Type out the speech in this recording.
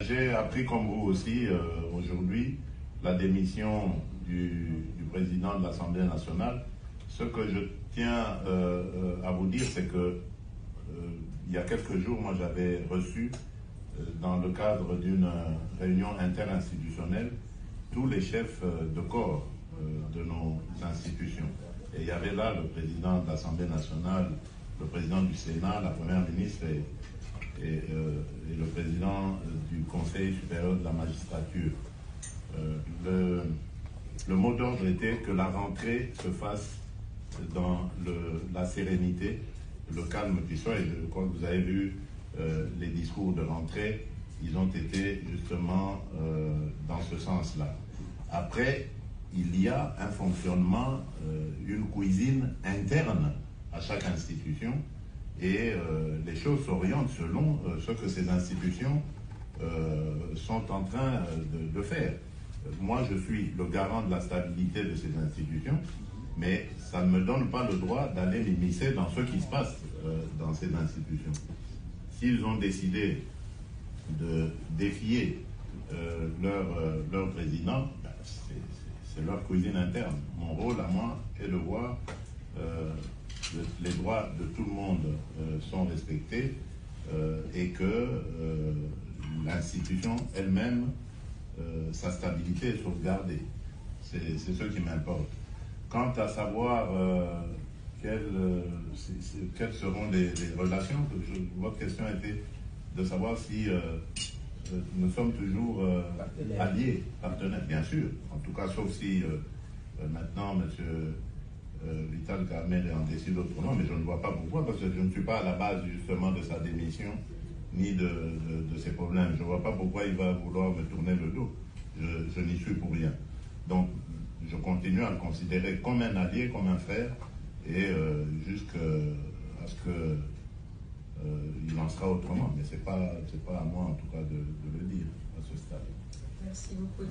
j'ai appris comme vous aussi aujourd'hui la démission du président de l'Assemblée nationale. Ce que je tiens à vous dire, c'est que il y a quelques jours, moi j'avais reçu, dans le cadre d'une réunion interinstitutionnelle, tous les chefs de corps de nos institutions. Et il y avait là le président de l'Assemblée nationale, le président du Sénat, la première ministre et le président du Conseil supérieur de la magistrature. Le mot d'ordre était que la rentrée se fasse dans la sérénité, le calme qui soit. Et je crois que vous avez vu les discours de rentrée, ils ont été justement dans ce sens-là. Après, il y a un fonctionnement, une cuisine interne à chaque institution, et les choses s'orientent selon ce que ces institutions sont en train de faire. Moi, je suis le garant de la stabilité de ces institutions, mais ça ne me donne pas le droit d'aller m'immiscer dans ce qui se passe dans ces institutions. S'ils ont décidé de défier leur président, ben c'est leur cuisine interne. Mon rôle à moi est de voir les droits de tout le monde sont respectés et que l'institution elle-même, sa stabilité est sauvegardée. C'est ce qui m'importe. Quant à savoir quelles seront les relations, votre question était de savoir si nous sommes toujours alliés, partenaires, bien sûr. En tout cas, sauf si maintenant, M. Vital Kamerhe en décide autrement, mais je ne vois pas pourquoi, parce que je ne suis pas à la base justement de sa démission, ni de ses problèmes. Je ne vois pas pourquoi il va vouloir me tourner le dos. Je n'y suis pour rien. Donc, je continue à le considérer comme un allié, comme un frère, et jusqu'à ce qu'il en sera autrement. Mais ce n'est pas à moi, en tout cas, de le dire à ce stade. Merci beaucoup.